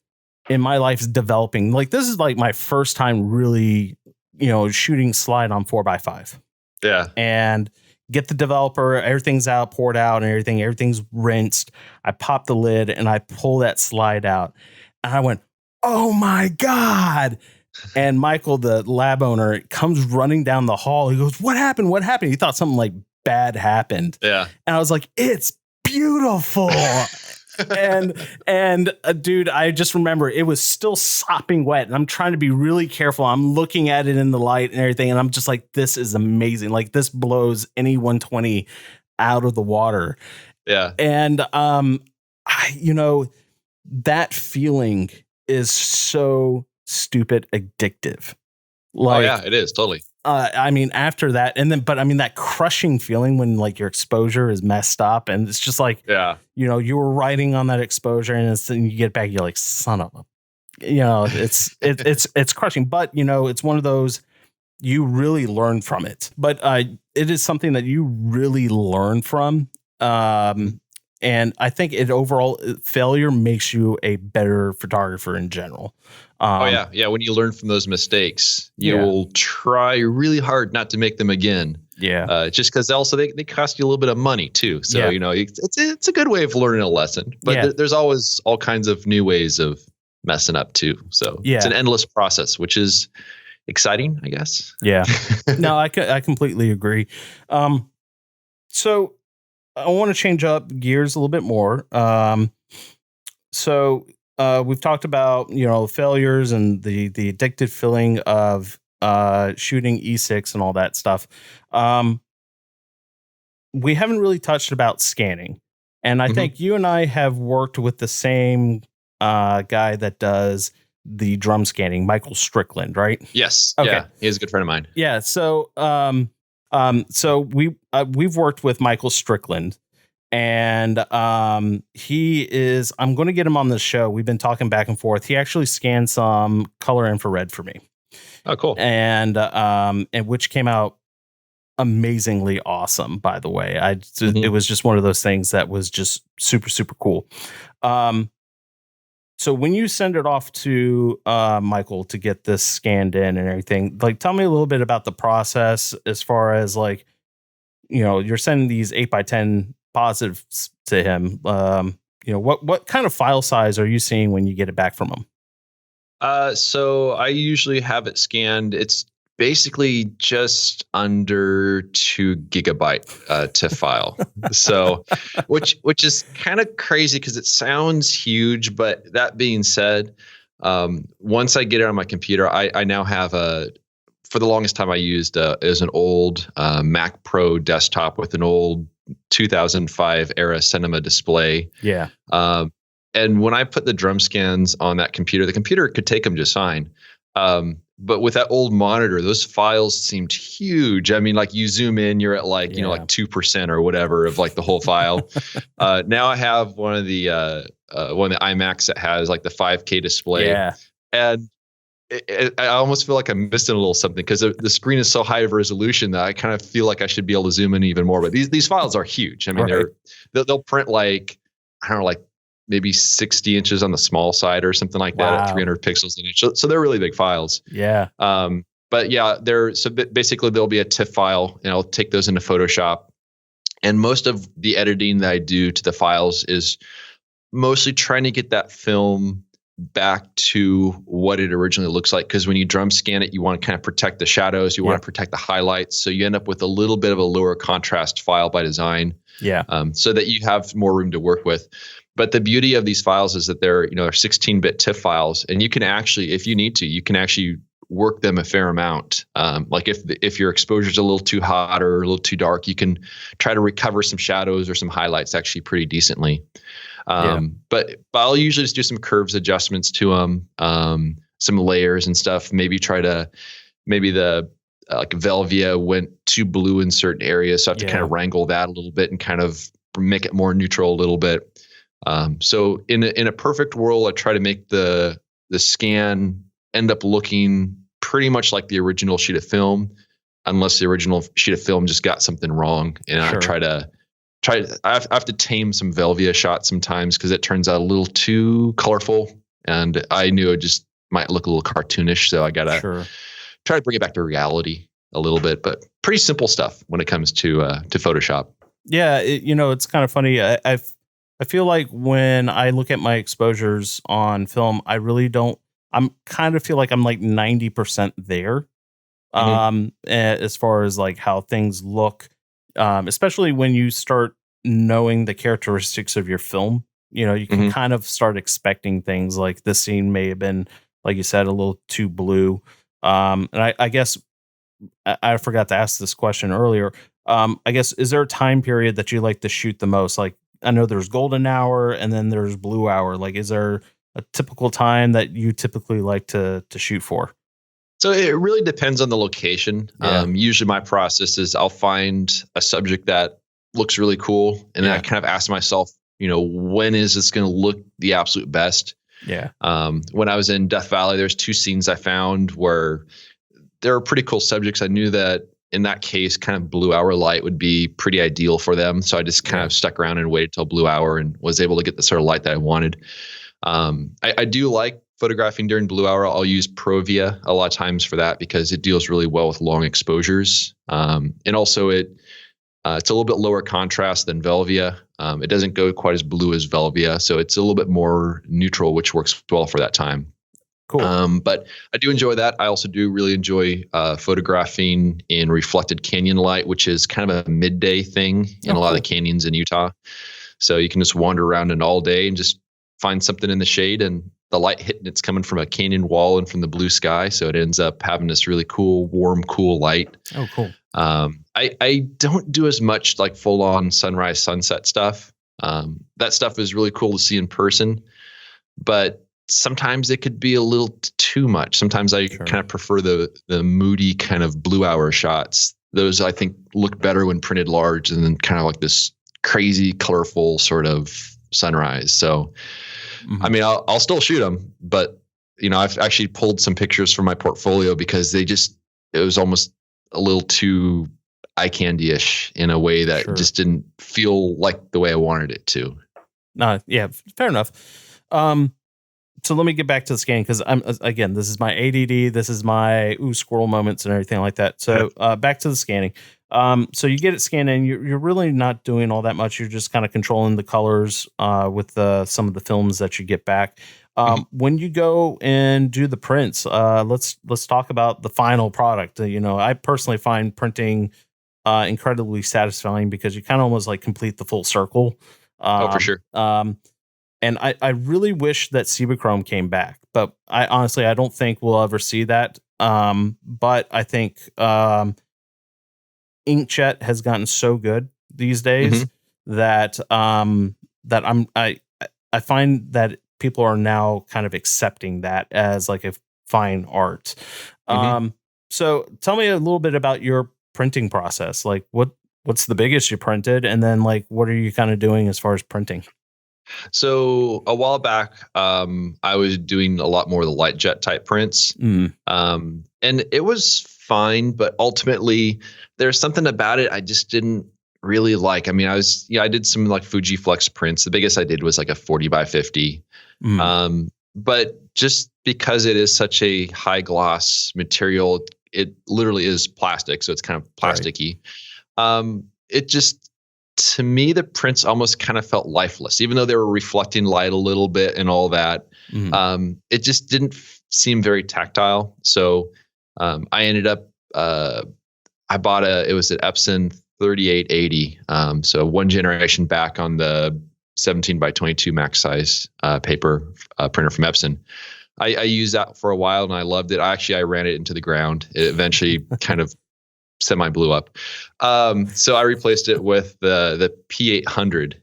in my life developing. Like, this is like my first time really, shooting slide on 4x5. Yeah. And get the developer, everything's out, poured out and everything's rinsed. I pop the lid and I pull that slide out. And I went, oh my God. And Michael, the lab owner, comes running down the hall. He goes, what happened? What happened? He thought something like bad happened. Yeah. And I was like, it's beautiful. and dude, I just remember it was still sopping wet, and I'm trying to be really careful. I'm looking at it in the light and everything, and I'm just like, this is amazing. Like, this blows any 120 out of the water. Yeah. And that feeling is so stupid addictive. Oh yeah, it is totally. I mean, after that, that crushing feeling when like your exposure is messed up, and it's just like, you were riding on that exposure, and then you get back, you're like, son of a, it's crushing. But it's one of those, you really learn from it. But it is something that you really learn from. And I think overall failure makes you a better photographer in general. Yeah. When you learn from those mistakes, you will try really hard not to make them again. Yeah. Just because also they cost you a little bit of money too. So it's a good way of learning a lesson. But there's always all kinds of new ways of messing up too. So it's an endless process, which is exciting, I guess. Yeah. No, I completely agree. So I want to change up gears a little bit more. So we've talked about, failures and the addictive feeling of shooting E6 and all that stuff. We haven't really touched about scanning. And I think you and I have worked with the same guy that does the drum scanning, Michael Strickland, right? Yes. Okay. Yeah. He's a good friend of mine. Yeah. So we've worked with Michael Strickland, and he is, I'm going to get him on the show. We've been talking back and forth. He actually scanned some color infrared for me. Oh, cool. And which came out amazingly awesome, by the way. It was just one of those things that was just super, super cool. So when you send it off to Michael to get this scanned in and everything, like, tell me a little bit about the process as far as like, you're sending these 8x10 positives to him. What kind of file size are you seeing when you get it back from him? So I usually have it scanned. It's basically just under 2 gigabyte to file. So, which is kind of crazy because it sounds huge. But that being said, once I get it on my computer, I now have for the longest time I used is an old Mac Pro desktop with an old 2005 era cinema display. Yeah. And when I put the drum scans on that computer, the computer could take them just fine. But with that old monitor, those files seemed huge. I mean, like you zoom in, you're at like 2% or whatever of like the whole file. Now I have one of the iMacs that has like the 5K display. Yeah. And I almost feel like I'm missing a little something because the screen is so high of resolution that I kind of feel like I should be able to zoom in even more. But these files are huge. I mean, they'll print like, I don't know, like maybe 60 inches on the small side or something like that at 300 pixels an inch. So they're really big files. Yeah. But yeah, basically there'll be a TIFF file, and I'll take those into Photoshop. And most of the editing that I do to the files is mostly trying to get that film back to what it originally looks like. Because when you drum scan it, you want to kind of protect the shadows, you want to protect the highlights. So you end up with a little bit of a lower contrast file by design. Yeah. So that you have more room to work with. But the beauty of these files is that they're 16-bit TIFF files, and you can actually, if you need to, you can actually work them a fair amount. Like if your exposure is a little too hot or a little too dark, you can try to recover some shadows or some highlights actually pretty decently. But I'll usually just do some curves adjustments to them, some layers and stuff. Maybe the like Velvia went too blue in certain areas, so I have to kind of wrangle that a little bit and kind of make it more neutral a little bit. So in a perfect world, I try to make the scan end up looking pretty much like the original sheet of film, unless the original sheet of film just got something wrong. And I have to tame some Velvia shots sometimes because it turns out a little too colorful, and I knew it just might look a little cartoonish. So I gotta try to bring it back to reality a little bit, but pretty simple stuff when it comes to Photoshop. Yeah. It's kind of funny. I feel like when I look at my exposures on film, I really don't. I'm kind of feel like I'm like 90% there, as far as like how things look, especially when you start knowing the characteristics of your film. You can kind of start expecting things like this scene may have been, like you said, a little too blue. And I guess I forgot to ask this question earlier. I guess, is there a time period that you like to shoot the most? Like, I know there's golden hour and then there's blue hour. Like, is there a typical time that you typically like to shoot for? So it really depends on the location. Yeah. Usually my process is I'll find a subject that looks really cool. And then I kind of ask myself, when is this going to look the absolute best? Yeah. When I was in Death Valley, there's 2 scenes I found where there are pretty cool subjects. I knew that in that case, kind of blue hour light would be pretty ideal for them. So I just kind of stuck around and waited till blue hour and was able to get the sort of light that I wanted. I do like photographing during blue hour. I'll use Provia a lot of times for that because it deals really well with long exposures. And also it's a little bit lower contrast than Velvia. It doesn't go quite as blue as Velvia, so it's a little bit more neutral, which works well for that time. Cool. But I do enjoy that. I also do really enjoy photographing in reflected canyon light, which is kind of a midday thing in a lot of the canyons in Utah. So you can just wander around it all day and just find something in the shade, and the light hitting it's coming from a canyon wall and from the blue sky. So it ends up having this really cool, warm, cool light. Oh, cool. I don't do as much like full on sunrise, sunset stuff. That stuff is really cool to see in person, but sometimes it could be a little too much. Sometimes I kind of prefer the moody kind of blue hour shots. Those I think look better when printed large and then kind of like this crazy, colorful sort of sunrise. So, I mean, I'll still shoot them, but I've actually pulled some pictures from my portfolio because it was almost a little too eye candy-ish in a way that just didn't feel like the way I wanted it to. Yeah, fair enough. So let me get back to the scanning because this is my ADD. This is my squirrel moments and everything like that. So back to the scanning. So you get it scanned in. You're really not doing all that much. You're just kind of controlling the colors with some of the films that you get back. When you go and do the prints, let's talk about the final product. I personally find printing incredibly satisfying because you kind of almost like complete the full circle. For sure. And I really wish that Cibachrome came back, but I don't think we'll ever see that. But I think inkjet has gotten so good these days that I find that people are now kind of accepting that as like a fine art. So tell me a little bit about your printing process. Like what's the biggest you printed, and then like what are you kind of doing as far as printing? So a while back, I was doing a lot more of the light jet type prints, and it was fine, but ultimately there's something about it I just didn't really like. I mean, I did some like Fujiflex prints. The biggest I did was like a 40 by 50. But just because it is such a high gloss material, it literally is plastic. So it's kind of plasticky. It just, to me, the prints almost kind of felt lifeless, even though they were reflecting light a little bit and all that. It just didn't seem very tactile. So I ended up, I bought it was an Epson 3880. So one generation back on the 17 by 22 max size paper printer from Epson. I used that for a while and I loved it. I ran it into the ground. It eventually kind of semi blew up. So I replaced it with the P800,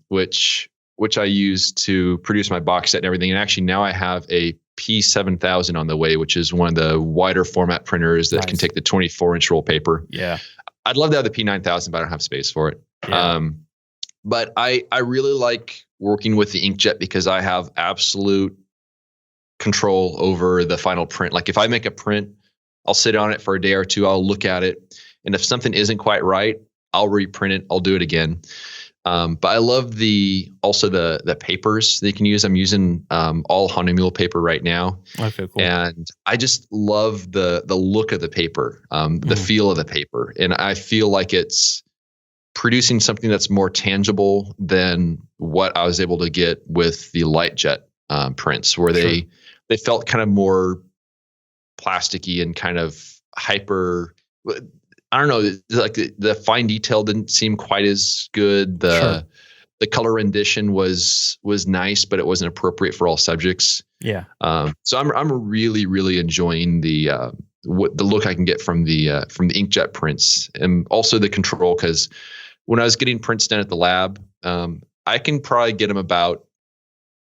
which I used to produce my box set and everything. And actually now I have a P7000 on the way, which is one of the wider format printers that can take the 24-inch roll paper. Yeah. I'd love to have the P9000, but I don't have space for it. Yeah. But I really like working with the inkjet because I have absolute control over the final print. Like if I make a print, I'll sit on it for a day or two. I'll look at it. And if something isn't quite right, I'll reprint it. I'll do it again. But I love also the papers that you can use. I'm using all Hahnemühle paper right now. Okay, cool. And I just love the look of the paper, the feel of the paper. And I feel like it's producing something that's more tangible than what I was able to get with the light jet prints, where they felt kind of more plasticky and kind of hyper. I don't know, like the fine detail didn't seem quite as good. The color rendition was nice, but it wasn't appropriate for all subjects. Yeah. So I'm really, really enjoying the look I can get from the inkjet prints, and also the control. Because when I was getting prints done at the lab, I can probably get them about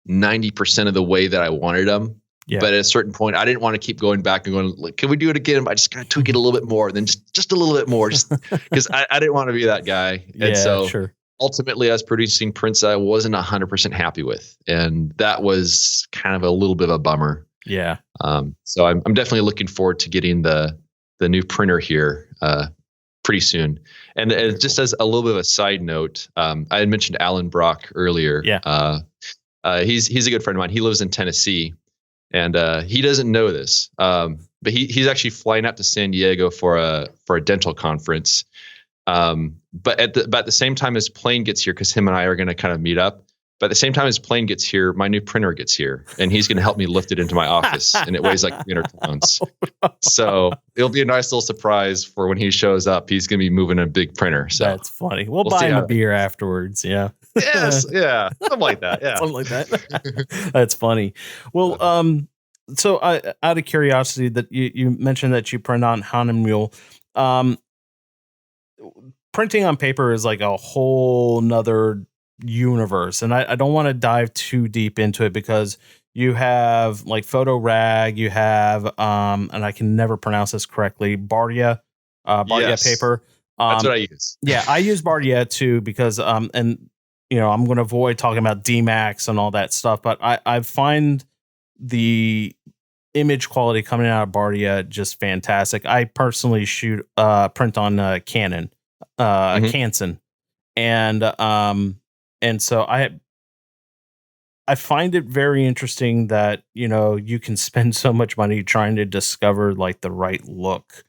90% of the way that I wanted them. Yeah. But at a certain point, I didn't want to keep going back and going, like, can we do it again? I just kind of tweak it a little bit more, then just a little bit more, just because I didn't want to be that guy. And so ultimately I was producing prints that I wasn't 100% happy with. And that was kind of a little bit of a bummer. Yeah. So I'm definitely looking forward to getting the new printer here pretty soon. And just as a little bit of a side note, I had mentioned Alan Brock earlier. Yeah. He's a good friend of mine. He lives in Tennessee. And he doesn't know this, but he's actually flying out to San Diego for a dental conference. But at the same time his plane gets here, because him and I are going to kind of meet up. But at the same time his plane gets here, my new printer gets here, and he's going to help me lift it into my office, and it weighs like 300 pounds. So it'll be a nice little surprise for when he shows up. He's going to be moving a big printer. So that's funny. We'll buy him a beer afterwards. Yeah. Yes. Yeah. Something like that. Yeah. Something like that. That's funny. Well, so out of curiosity, that you mentioned that you print on Hahnemuhle. Printing on paper is like a whole nother universe, and I don't want to dive too deep into it, because you have like photo rag, you have and I can never pronounce this correctly, Bardia yes. paper. That's what I use. Yeah, I use Bardia too, because and I'm going to avoid talking about D-Max and all that stuff, but I find the image quality coming out of Bardia just fantastic. I personally print on Canon, Canson, and so I find it very interesting that, you can spend so much money trying to discover like the right look.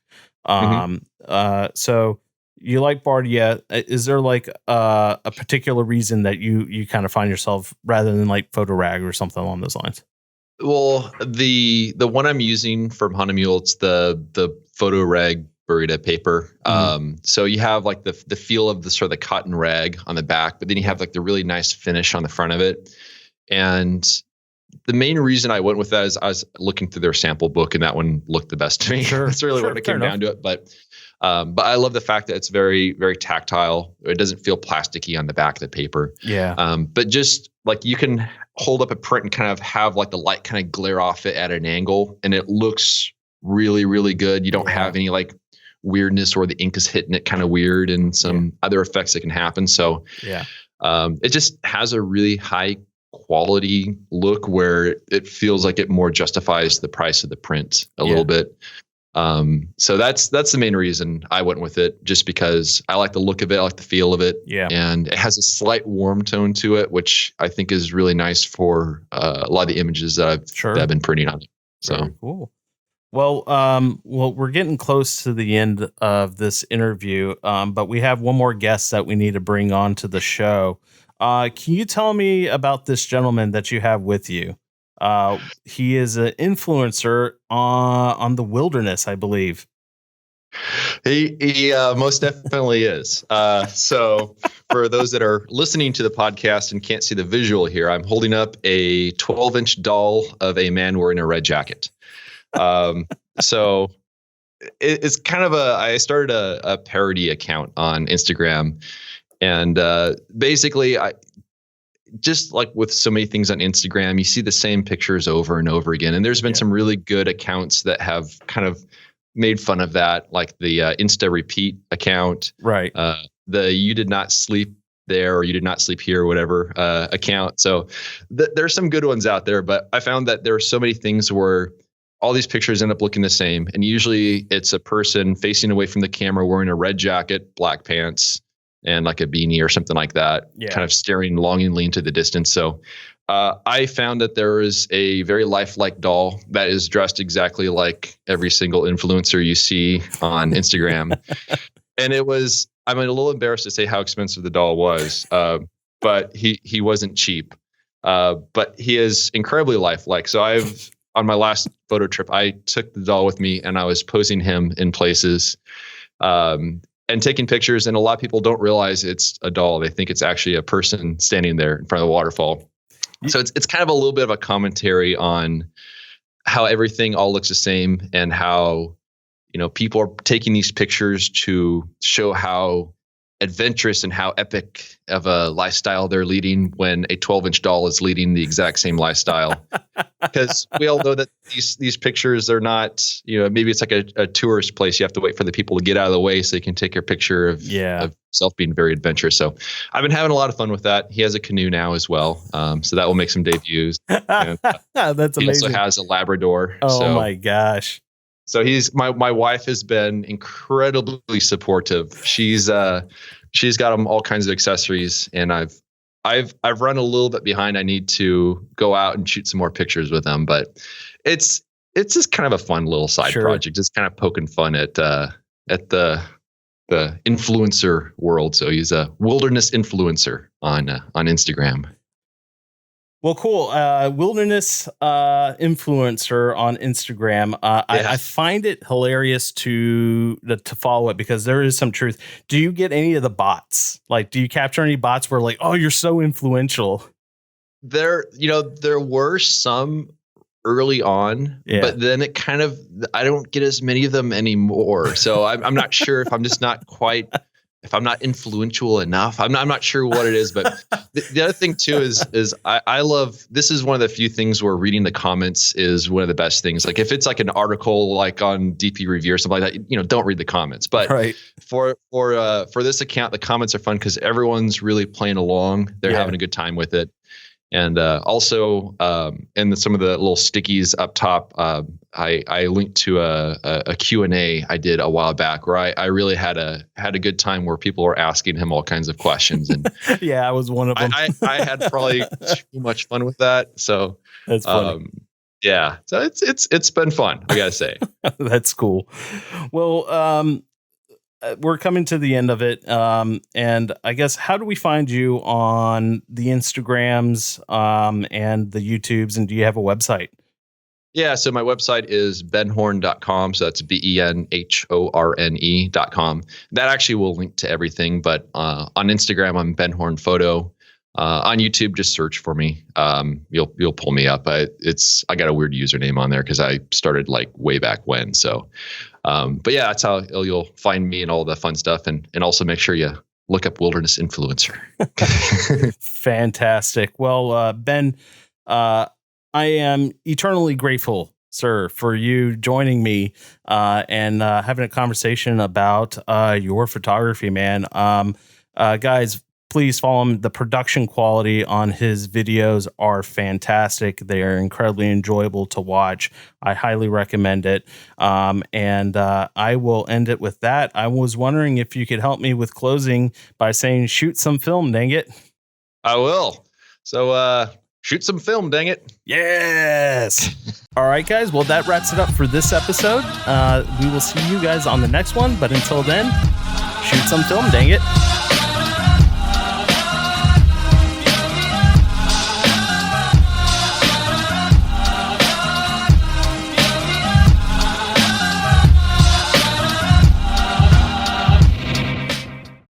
So you like Bardia. Is there like a particular reason that you kind of find yourself, rather than like photo rag or something along those lines? Well, the one I'm using from Hahnemuhle, it's the photo rag Burita paper. So you have like the feel of the sort of the cotton rag on the back, but then you have like the really nice finish on the front of it. And the main reason I went with that is I was looking through their sample book, and that one looked the best to me. Sure, that's really what it came down to it. But I love the fact that it's very, very tactile. It doesn't feel plasticky on the back of the paper. Yeah. But just like you can hold up a print and kind of have like the light kind of glare off it at an angle, and it looks really, really good. You don't have any like weirdness, or the ink is hitting it kind of weird, and some other effects that can happen. So it just has a really high quality look where it feels like it more justifies the price of the print a little bit. So that's the main reason I went with it, just because I like the look of it, I like the feel of it, and it has a slight warm tone to it, which I think is really nice for a lot of the images that I've been printing on. So very cool. Well, we're getting close to the end of this interview, but we have one more guest that we need to bring on to the show. Can you tell me about this gentleman that you have with you? He is an influencer on the wilderness, I believe. He most definitely is. So for those that are listening to the podcast and can't see the visual here, I'm holding up a 12-inch doll of a man wearing a red jacket. So it's kind of I started a parody account on Instagram, and basically I just like with so many things on Instagram, you see the same pictures over and over again. And there's been some really good accounts that have kind of made fun of that, like the Insta Repeat account, right? The You Did Not Sleep There or You Did Not Sleep Here or whatever account. So there's some good ones out there, but I found that there are so many things where all these pictures end up looking the same. And usually it's a person facing away from the camera wearing a red jacket, black pants, and like a beanie or something like that, kind of staring longingly into the distance. So I found that there is a very lifelike doll that is dressed exactly like every single influencer you see on Instagram. And I'm a little embarrassed to say how expensive the doll was, but he wasn't cheap. But he is incredibly lifelike. So on my last photo trip, I took the doll with me and I was posing him in places and taking pictures. And a lot of people don't realize it's a doll. They think it's actually a person standing there in front of the waterfall. So it's kind of a little bit of a commentary on how everything all looks the same, and how, people are taking these pictures to show how adventurous and how epic of a lifestyle they're leading when a 12-inch doll is leading the exact same lifestyle. Because we all know that these pictures are not, maybe it's like a tourist place. You have to wait for the people to get out of the way so you can take your picture of yourself being very adventurous. So I've been having a lot of fun with that. He has a canoe now as well. So that will make some debuts. And, that's amazing. He also has a Labrador. Oh my gosh. So my wife has been incredibly supportive. She's got him all kinds of accessories, and I've run a little bit behind. I need to go out and shoot some more pictures with them, but it's just kind of a fun little side project. Just kind of poking fun at the influencer world. So he's a wilderness influencer on Instagram. Well, cool. Wilderness influencer on Instagram. I find it hilarious to follow it because there is some truth. Do you get any of the bots? Like, do you capture any bots where like, oh, you're so influential? There were some early on, but then it kind of, I don't get as many of them anymore. So I'm not sure if I'm just not quite. If I'm not influential enough, I'm not sure what it is, but the other thing too is I love, this is one of the few things where reading the comments is one of the best things. Like if it's like an article like on DP Review or something like that, don't read the comments. But for this account, the comments are fun because everyone's really playing along. They're having a good time with it. And also, and some of the little stickies up top, I linked to a Q&A I did a while back where I really had a good time where people were asking him all kinds of questions. And I was one of them. I had probably too much fun with that. So that's funny. So it's been fun, I gotta say. That's cool. Well, we're coming to the end of it. And I guess, how do we find you on the Instagrams and the YouTubes? And do you have a website? Yeah. So my website is benhorne.com. So that's BenHorne.com. That actually will link to everything. But on Instagram, I'm Ben Horne Photo. On YouTube, just search for me. You'll pull me up. I got a weird username on there because I started like way back when. So, but yeah, that's how you'll find me and all the fun stuff. And also make sure you look up Wilderness Influencer. Fantastic. Well, Ben, I am eternally grateful, sir, for you joining me and having a conversation about your photography, man. Guys, please follow him. The production quality on his videos are fantastic. They are incredibly enjoyable to watch. I highly recommend it. And I will end it with that. I was wondering if you could help me with closing by saying, shoot some film, dang it. I will. So shoot some film, dang it. Yes. All right, guys. Well, that wraps it up for this episode. We will see you guys on the next one. But until then, shoot some film, dang it.